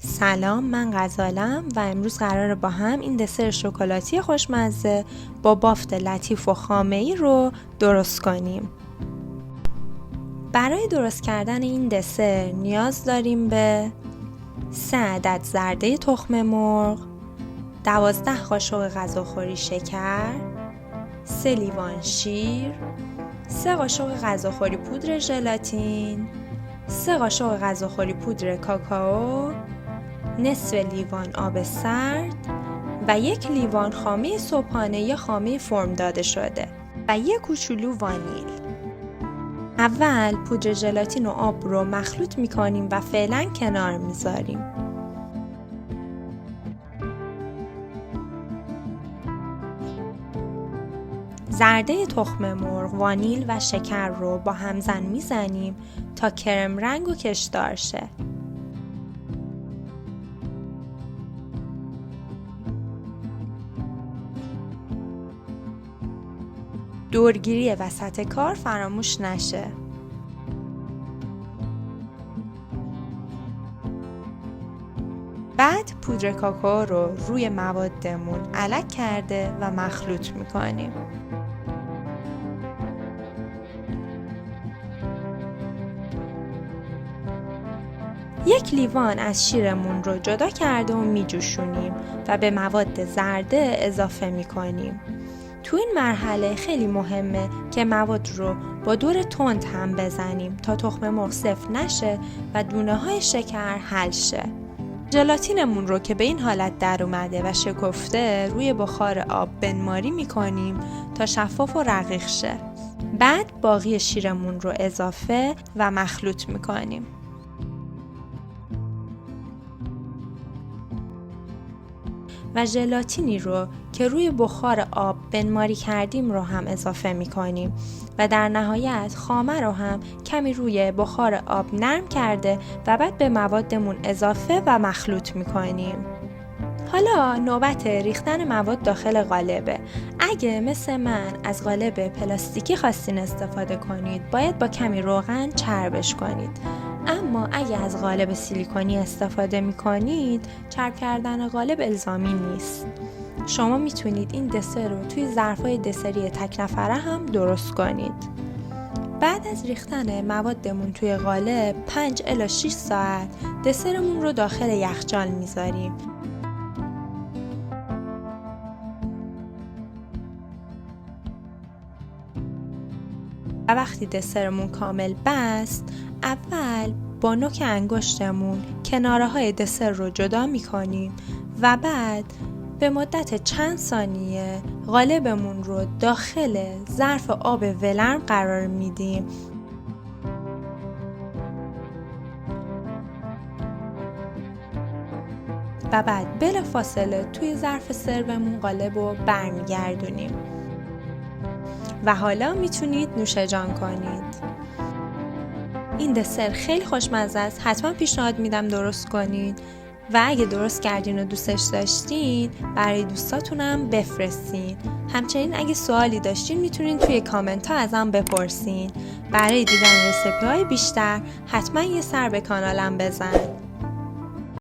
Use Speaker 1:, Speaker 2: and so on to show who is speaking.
Speaker 1: سلام، من غزالم و امروز قراره با هم این دسر شکلاتی خوشمزه با بافت لطیف و خامه‌ای رو درست کنیم. برای درست کردن این دسر نیاز داریم به 3 عدد زرده تخم مرغ، 12 قاشق غذاخوری شکر، 3 لیوان شیر، 3 قاشق غذاخوری پودر ژلاتین، 3 قاشق غذاخوری پودر کاکائو، نصف لیوان آب سرد و 1 لیوان خامه صبحانه یا خامه فرم داده شده و 1 کوچولو وانیل. اول پودر ژلاتین و آب رو مخلوط میکنیم و فعلا کنار میذاریم. زرده تخم مرغ، وانیل و شکر رو با همزن میزنیم تا کرم رنگ و کشدار شه. دورگیری وسط کار فراموش نشه. بعد پودر کاکائو رو روی موادمون علک کرده و مخلوط میکنیم. یک لیوان از شیرمون رو جدا کرده و میجوشونیم و به مواد زرده اضافه میکنیم. تو این مرحله خیلی مهمه که مواد رو با دور تند هم بزنیم تا تخم مرغ سفت نشه و دونه های شکر حل شه. ژلاتینمون رو که به این حالت در اومده و شکفته روی بخار آب بنماری میکنیم تا شفاف و رقیق شه. بعد باقی شیرمون رو اضافه و مخلوط میکنیم. و ژلاتینی رو که روی بخار آب بنماری کردیم رو هم اضافه میکنیم و در نهایت خامه رو هم کمی روی بخار آب نرم کرده و بعد به موادمون اضافه و مخلوط میکنیم. حالا نوبت ریختن مواد داخل قالبه. اگه مثل من از قالب پلاستیکی خواستین استفاده کنید باید با کمی روغن چربش کنید. اما اگه از قالب سیلیکونی استفاده میکنید چرب کردن قالب الزامی نیست. شما میتونید این دسر رو توی ظرفای دسری تک نفره هم درست کنید. بعد از ریختن موادمون توی قالب 5 الی 6 ساعت دسرمون رو داخل یخچال میذاریم. و وقتی دسرمون کامل بست، اول با نوک انگشتمون کناره های دسر رو جدا میکنیم و بعد به مدت چند ثانیه قالبمون رو داخل ظرف آب ولرم قرار میدیم و بعد بلافاصله توی ظرف سرومون قالب رو برمیگردونیم و حالا میتونید نوشجان کنید. این دسر خیلی خوشمزه است. حتما پیشنهاد میدم درست کنید و اگه درست کردین و دوستش داشتین برای دوستاتونم بفرستین. همچنین اگه سوالی داشتین میتونین توی کامنت ها ازم بپرسین. برای دیدن رسیپی های بیشتر حتما یه سر به کانالم بزن.